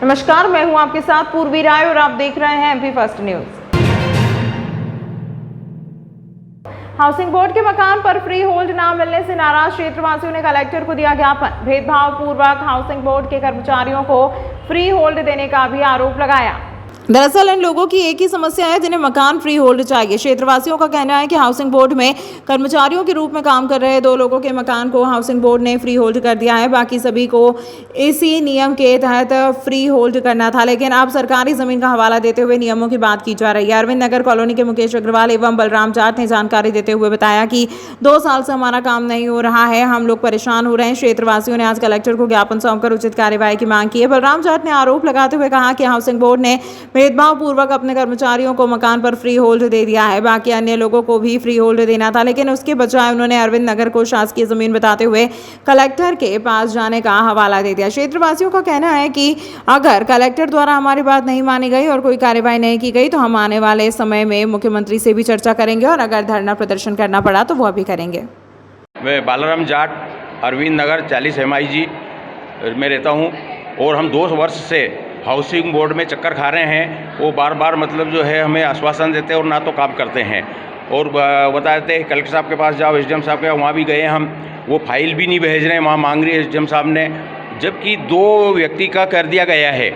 नमस्कार, मैं हूं आपके साथ पूर्वी राय और आप देख रहे हैं MP first news. Housing board के मकान पर फ्री होल्ड न मिलने से नाराज क्षेत्रवासियों ने कलेक्टर को दिया ज्ञापन। भेदभाव पूर्वक हाउसिंग बोर्ड के कर्मचारियों को फ्री होल्ड देने का भी आरोप लगाया। दरअसल इन लोगों की एक ही समस्या है, जिन्हें मकान फ्री होल्ड चाहिए। क्षेत्रवासियों का कहना है कि हाउसिंग बोर्ड में कर्मचारियों के रूप में काम कर रहे 2 लोगों के मकान को हाउसिंग बोर्ड ने फ्री होल्ड कर दिया है। बाकी सभी को इसी नियम के तहत फ्री होल्ड करना था, लेकिन अब सरकारी जमीन का हवाला देते हुए नियमों की बात की जा रही है। अरविंद नगर कॉलोनी के मुकेश अग्रवाल एवं बलराम जाट ने जानकारी देते हुए बताया कि 2 साल से हमारा काम नहीं हो रहा है, हम लोग परेशान हो रहे हैं। क्षेत्रवासियों ने आज कलेक्टर को ज्ञापन सौंपकर उचित कार्यवाही की मांग की है। बलराम जाट ने आरोप लगाते हुए कहा कि हाउसिंग बोर्ड ने भेदभाव पूर्वक अपने कर्मचारियों को मकान पर फ्री होल्ड दे दिया है, बाकी अन्य लोगों को भी फ्री होल्ड देना था, लेकिन उसके बजाय उन्होंने अरविंद नगर को शासकीय जमीन बताते हुए कलेक्टर के पास जाने का हवाला दे दिया। क्षेत्रवासियों का कहना है कि अगर कलेक्टर द्वारा हमारी बात नहीं मानी गई और कोई कार्रवाई नहीं की गई तो हम आने वाले समय में मुख्यमंत्री से भी चर्चा करेंगे और अगर धरना प्रदर्शन करना पड़ा तो वह भी करेंगे। मैं बालाराम जाट अरविंद नगर 40 MIG में रहता हूँ और हम 2 वर्ष से हाउसिंग बोर्ड में चक्कर खा रहे हैं। वो बार बार मतलब जो है हमें आश्वासन देते हैं और ना तो काम करते हैं और बता देते हैं कलेक्टर साहब के पास जाओ, SDM साहब के वहाँ भी गए हम, वो फाइल भी नहीं भेज रहे हैं, वहाँ मांग रही है SDM साहब ने, जबकि 2 व्यक्ति का कर दिया गया है।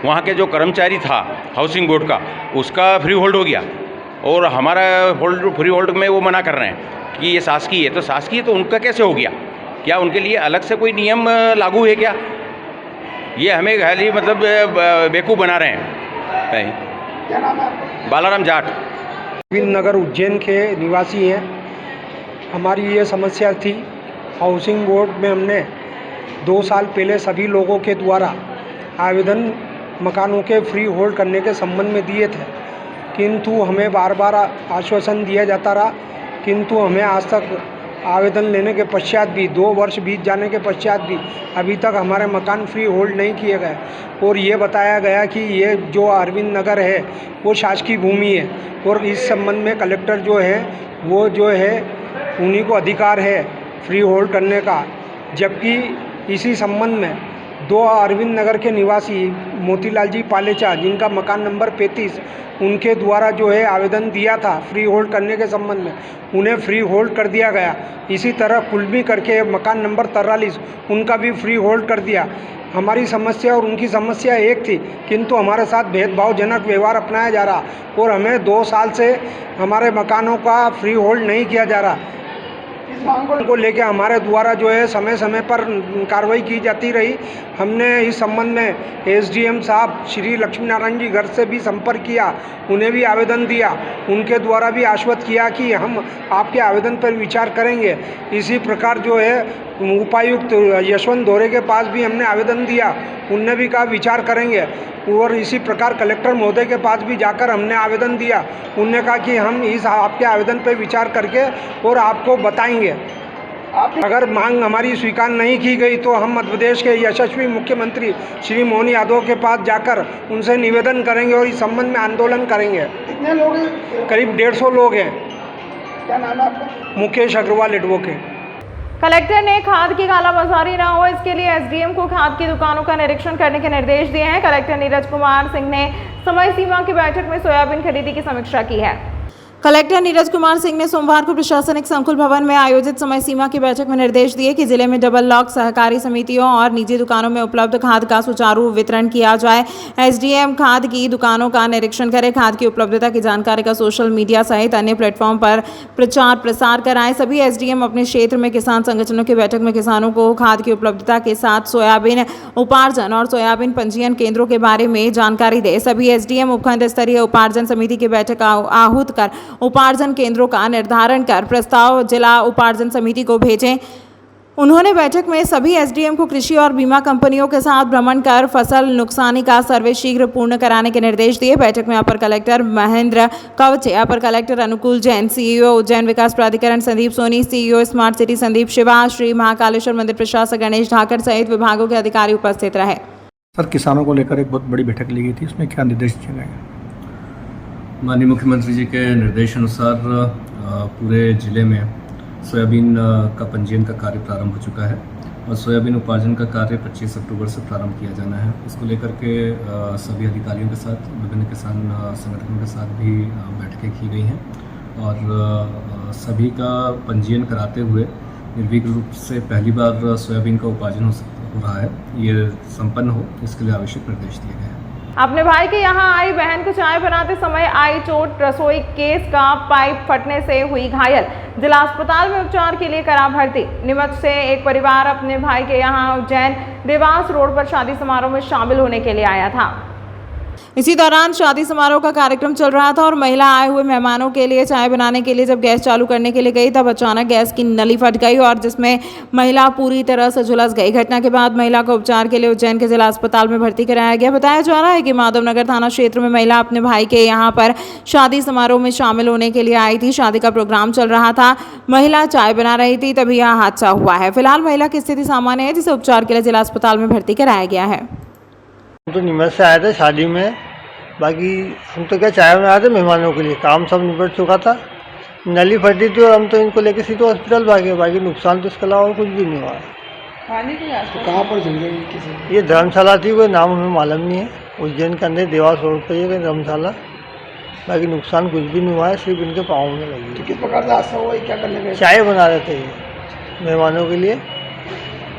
वहाँ के जो कर्मचारी था हाउसिंग बोर्ड का, उसका फ्री होल्ड हो गया और हमारा फ्री होल्ड में वो मना कर रहे हैं कि ये शासकीय है। तो शासकीय तो उनका कैसे हो गया? क्या उनके लिए अलग से कोई नियम लागू है क्या? ये हमें खाली मतलब बेवकूफ़ बना रहे हैं। क्या नाम है आपका? बालाराम जाट अरविंद नगर उज्जैन के निवासी हैं। हमारी ये समस्या थी, हाउसिंग बोर्ड में हमने 2 साल पहले सभी लोगों के द्वारा आवेदन मकानों के फ्री होल्ड करने के संबंध में दिए थे, किंतु हमें बार बार आश्वासन दिया जाता रहा, किंतु हमें आज तक आवेदन लेने के पश्चात भी 2 वर्ष बीत जाने के पश्चात भी अभी तक हमारे मकान फ्री होल्ड नहीं किए गए और ये बताया गया कि ये जो अरविंद नगर है वो शासकीय भूमि है और इस संबंध में कलेक्टर जो है वो जो है उन्हीं को अधिकार है फ्री होल्ड करने का। जबकि इसी संबंध में 2 अरविंद नगर के निवासी मोतीलाल जी पालेचा, जिनका मकान नंबर 35, उनके द्वारा जो है आवेदन दिया था फ्री होल्ड करने के संबंध में, उन्हें फ्री होल्ड कर दिया गया। इसी तरह कुलमी करके मकान नंबर 43, उनका भी फ्री होल्ड कर दिया। हमारी समस्या और उनकी समस्या एक थी, किंतु हमारे साथ भेदभावजनक व्यवहार अपनाया जा रहा और हमें 2 साल से हमारे मकानों का फ्री होल्ड नहीं किया जा रहा। इस मांग को लेकर हमारे द्वारा जो है समय समय पर कार्रवाई की जाती रही। हमने इस संबंध में SDM साहब श्री लक्ष्मी नारायण जी घर से भी संपर्क किया, उन्हें भी आवेदन दिया, उनके द्वारा भी आश्वस्त किया कि हम आपके आवेदन पर विचार करेंगे। इसी प्रकार जो है उपायुक्त यशवंत दोरे के पास भी हमने आवेदन दिया, उनने भी कहा विचार करेंगे और इसी प्रकार कलेक्टर महोदय के पास भी जाकर हमने आवेदन दिया, उनने कहा कि हम इस आपके आवेदन पर विचार करके और आपको बताएंगे। अगर मांग हमारी स्वीकार नहीं की गई तो हम मध्य प्रदेश के यशस्वी मुख्यमंत्री श्री मोहन यादव के पास जाकर उनसे निवेदन करेंगे और इस संबंध में आंदोलन करेंगे। कितने लोग हैं? करीब 150 लोग हैं। क्या नाम है आपका? मुकेश अग्रवाल एडवोकेट। कलेक्टर ने खाद की कालाबाजारी न हो, इसके लिए SDM को खाद की दुकानों का निरीक्षण करने के निर्देश दिए हैं। कलेक्टर नीरज कुमार सिंह ने समय सीमा की बैठक में सोयाबीन खरीदी की समीक्षा की है। कलेक्टर नीरज कुमार सिंह ने सोमवार को प्रशासनिक संकुल भवन में आयोजित समय सीमा की बैठक में निर्देश दिए कि जिले में डबल लॉक सहकारी समितियों और निजी दुकानों में उपलब्ध खाद का सुचारू वितरण किया जाए। SDM खाद की दुकानों का निरीक्षण करे, खाद की उपलब्धता की जानकारी का सोशल मीडिया सहित अन्य प्लेटफॉर्म पर प्रचार प्रसार कराएं। सभी SDM अपने क्षेत्र में किसान संगठनों की बैठक में किसानों को खाद की उपलब्धता के साथ सोयाबीन उपार्जन और सोयाबीन पंजीयन केंद्रों के बारे में जानकारी दे। सभी SDM उपखंड स्तरीय उपार्जन समिति की बैठक आहूत कर उपार्जन केंद्रों का निर्धारण कर प्रस्ताव जिला उपार्जन समिति को भेजें। उन्होंने बैठक में सभी SDM को कृषि और बीमा कंपनियों के साथ भ्रमण कर फसल नुकसानी का सर्वे शीघ्र पूर्ण कराने के निर्देश दिए। बैठक में अपर कलेक्टर महेंद्र कवचे, अपर कलेक्टर अनुकूल जैन, CEO उज्जैन विकास प्राधिकरण Sandeep Soni, CEO smart city Sandeep Shiva, Shri Mahakaleshwar मंदिर प्रशासक गणेश ढाकर सहित विभागों के अधिकारी उपस्थित रहे। सर, किसानों को लेकर एक बहुत बड़ी बैठक ली गई थी, उसमें क्या निर्देश दिए गए? माननीय मुख्यमंत्री जी के निर्देशानुसार पूरे जिले में सोयाबीन का पंजीयन का कार्य प्रारंभ हो चुका है और सोयाबीन उपार्जन का कार्य 25 अक्टूबर से प्रारंभ किया जाना है। इसको लेकर के सभी अधिकारियों के साथ, विभिन्न किसान संगठनों के साथ भी बैठकें की गई हैं और सभी का पंजीयन कराते हुए निर्विघ्न रूप से पहली बार सोयाबीन का उपार्जन हो रहा है, ये संपन्न हो, इसके लिए आवश्यक निर्देश दिए गए हैं। अपने भाई के यहाँ आई बहन को चाय बनाते समय आई चोट, रसोई गैस का पाइप फटने से हुई घायल, जिला अस्पताल में उपचार के लिए करा भर्ती। नीमच से एक परिवार अपने भाई के यहाँ उज्जैन देवास रोड पर शादी समारोह में शामिल होने के लिए आया था। इसी दौरान शादी समारोह का कार्यक्रम चल रहा था और महिला आए हुए मेहमानों के लिए चाय बनाने के लिए जब गैस चालू करने के लिए गई तब अचानक गैस की नली फट गई और जिसमें महिला पूरी तरह से झुलस गई। घटना के बाद महिला को उपचार के लिए उज्जैन के जिला अस्पताल में भर्ती कराया गया। बताया जा रहा है कि माधवनगर थाना क्षेत्र में महिला अपने भाई के यहाँ पर शादी समारोह में शामिल होने के लिए आई थी। शादी का प्रोग्राम चल रहा था, महिला चाय बना रही थी, तभी यह हादसा हुआ है। फिलहाल महिला की स्थिति सामान्य है, जिसे उपचार के लिए जिला अस्पताल में भर्ती कराया गया है। तो नीमच से आए थे शादी में, बाकी हम तो क्या चाय बना रहे थे मेहमानों के लिए, काम सब निपट चुका था। नली फटी थी और हम तो इनको लेके सीधे हॉस्पिटल भागे, बाकी नुकसान तो इसके अलावा कुछ भी नहीं हुआ। तो कहाँ पर जल गई? ये धर्मशाला थी, कोई नाम हमें मालूम नहीं है, उज्जैन के अंदर देवास रोड पर ये धर्मशाला। बाकी नुकसान कुछ भी नहीं हुआ है, सिर्फ इनके पाँव में लगी। तो किस प्रकार से हादसा हुआ, क्या करने गए? चाय बना रहे थे ये मेहमानों के लिए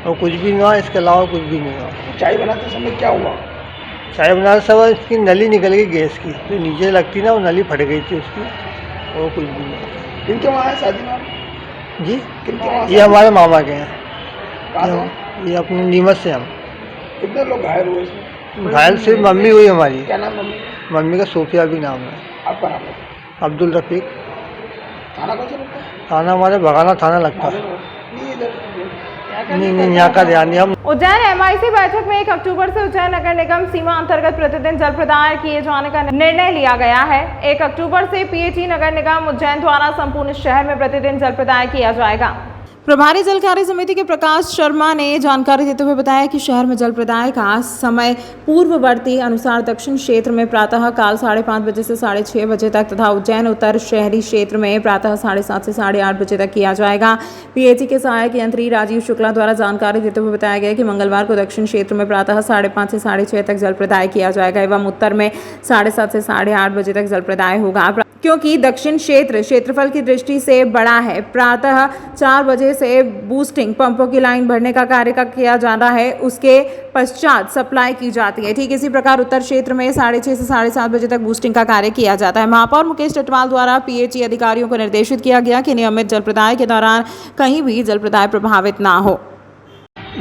और कुछ भी नहीं हुआ, इसके अलावा कुछ भी नहीं हुआ। चाय बनाते समय क्या हुआ? चाय बनाते समय इसकी नली निकल गई गैस की, जो नीचे लगती ना वो नली फट गई थी उसकी, और कुछ भी नहीं। किनके वहाँ है शादी में जी? किनके वहाँ? ये हमारे मामा के हैं, ये अपने नीमच से। हम कितने लोग घायल हुए इसमें? घायल सिर्फ मम्मी हुई हमारी। क्या नाम मम्मी? मम्मी का सोफिया भी नाम है। आपका नाम है? अब्दुल रफीक। थाना कौन सा लगता है? थाना हमारे बगाना थाना लगता है। नहीं, यहाँ का ध्यान नहीं। हम उज्जैन MIC बैठक में 1 अक्टूबर से उज्जैन नगर निगम सीमा अंतर्गत प्रतिदिन जल प्रदाय किए जाने का निर्णय लिया गया है। 1 अक्टूबर से PAT नगर निगम उज्जैन द्वारा संपूर्ण शहर में प्रतिदिन जल प्रदाय किया जाएगा। प्रभारी जल कार्य समिति के प्रकाश शर्मा ने जानकारी देते हुए बताया कि शहर में जल प्रदाय का समय पूर्ववर्ती अनुसार दक्षिण क्षेत्र में प्रातः काल 5:30 बजे से 6:30 बजे तक तथा उज्जैन उत्तर शहरी क्षेत्र में प्रातः 7:30 से 8:30 बजे तक किया जाएगा। PAT के सहायक यंत्री राजीव शुक्ला द्वारा जानकारी देते हुए बताया गया कि मंगलवार को दक्षिण क्षेत्र में प्रातः 5:30 से 6:30 तक जल प्रदाय किया जाएगा एवं उत्तर में 7:30 से 8:30 बजे तक जल प्रदाय होगा। क्योंकि दक्षिण क्षेत्र क्षेत्रफल की दृष्टि से बड़ा है, प्रातः 4 बजे से बूस्टिंग पंपों की लाइन भरने का कार्य किया जाना है, उसके पश्चात सप्लाई की जाती है। ठीक इसी प्रकार उत्तर क्षेत्र में 6:30 से 7:30 बजे तक बूस्टिंग का कार्य किया जाता है। महापौर मुकेश टटवाल द्वारा PAT अधिकारियों को निर्देशित किया गया कि नियमित जल प्रदाय के दौरान कहीं भी जल प्रदाय प्रभावित ना हो।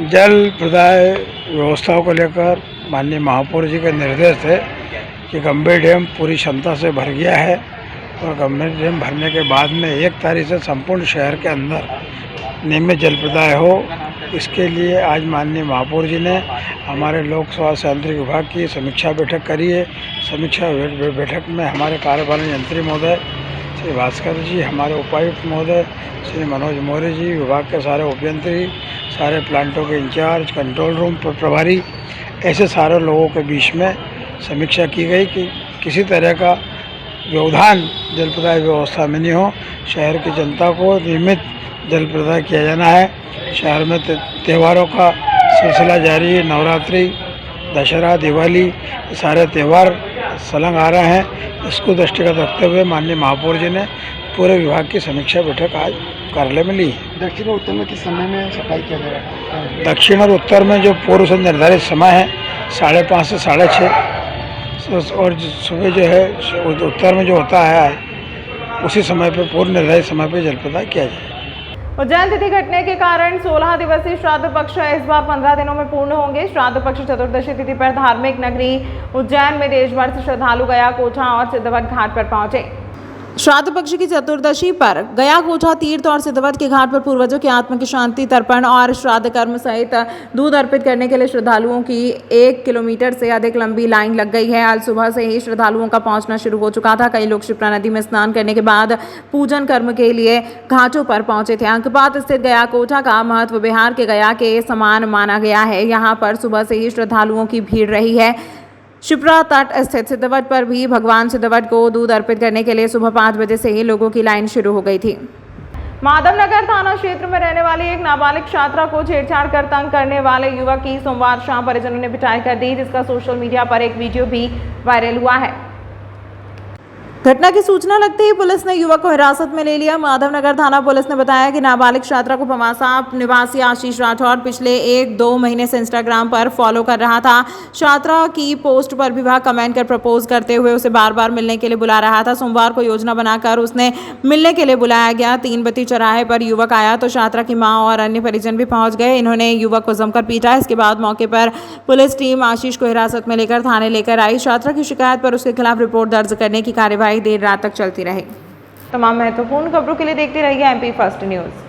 जल प्रदाय व्यवस्थाओं को लेकर माननीय महापौर जी का निर्देश है कि गंभीर डैम पूरी क्षमता से भर गया है और गंभीर डैम भरने के बाद में 1 तारीख से संपूर्ण शहर के अंदर नियमित जल प्रदाय हो। इसके लिए आज माननीय महापौर जी ने हमारे लोक स्वास्थ्य यांत्रिक विभाग की समीक्षा बैठक करी है। समीक्षा बैठक में हमारे कार्यपालन यंत्री महोदय श्री भास्कर जी, हमारे उपायुक्त महोदय श्री मनोज मौर्य जी, विभाग के सारे उपयंत्री, सारे प्लांटों के इंचार्ज, कंट्रोल रूम प्रभारी, ऐसे सारे लोगों के बीच में समीक्षा की गई कि किसी तरह का व्यवधान जल प्रदाय व्यवस्था में नहीं हो। शहर की जनता को नियमित जल प्रदाय किया जाना है। शहर में त्योहारों का सिलसिला जारी है। नवरात्रि, दशहरा, दिवाली, ये सारे त्यौहार सलंग आ रहे हैं। इसको दृष्टिगत रखते हुए माननीय महापौर जी ने पूरे विभाग की समीक्षा बैठक आज कार्यालय में ली। दक्षिण और उत्तर में किस समय में सप्लाई किया जाएगा? दक्षिण और उत्तर में जो पूर्व से निर्धारित समय है 5:30 से 6:30 और सुबह जो है उत्तर में जो होता है उसी समय पे पूर्व निर्धारित समय पे जल प्रदाय किया जाए। उज्जैन तिथि घटने के कारण 16 दिवसीय श्राद्ध पक्ष इस बार 15 दिनों में पूर्ण होंगे। श्राद्ध पक्ष चतुर्दशी तिथि पर धार्मिक नगरी उज्जैन में देश भर से श्रद्धालु गया कोठा और सिद्धवट घाट पर पहुंचे। श्राद्ध पक्ष की चतुर्दशी पर गया कोठा तीर्थ और सिद्धवट के घाट पर पूर्वजों की आत्मा की शांति, तर्पण और श्राद्ध कर्म सहित दूध अर्पित करने के लिए श्रद्धालुओं की 1 किलोमीटर से अधिक लंबी लाइन लग गई है। आज सुबह से ही श्रद्धालुओं का पहुंचना शुरू हो चुका था। कई लोग शिप्रा नदी में स्नान करने के बाद पूजन कर्म के लिए घाटों पर पहुंचे थे। अंकपात स्थित गया कोठा का महत्व बिहार के गया के समान माना गया है। यहाँ पर सुबह से ही श्रद्धालुओं की भीड़ रही है। शिप्रा तट स्थित सिद्धवट पर भी भगवान सिद्धवट को दूध अर्पित करने के लिए सुबह 5 बजे से ही लोगों की लाइन शुरू हो गई थी। माधवनगर थाना क्षेत्र में रहने वाली एक नाबालिग छात्रा को छेड़छाड़ कर तंग करने वाले युवक की सोमवार शाम परिजनों ने पिटाई कर दी, जिसका सोशल मीडिया पर एक वीडियो भी वायरल हुआ है। घटना की सूचना लगते ही पुलिस ने युवक को हिरासत में ले लिया। माधवनगर थाना पुलिस ने बताया कि नाबालिग छात्रा को पवासा निवासी आशीष राठौर पिछले 1-2 महीने से इंस्टाग्राम पर फॉलो कर रहा था। छात्रा की पोस्ट पर भी वह कमेंट कर प्रपोज करते हुए उसे बार बार मिलने के लिए बुला रहा था। सोमवार को योजना बनाकर उसने मिलने के लिए बुलाया गया। 3 बत्ती चौराहे पर युवक आया तो छात्रा की मां और अन्य परिजन भी पहुंच गए। इन्होंने युवक को जमकर पीटा। इसके बाद मौके पर पुलिस टीम आशीष को हिरासत में लेकर थाने लेकर आई। छात्रा की शिकायत पर उसके खिलाफ रिपोर्ट दर्ज करने की कार्यवाही देर रात तक चलती रही। तमाम महत्वपूर्ण खबरों के लिए देखते रहिए MP फर्स्ट न्यूज़।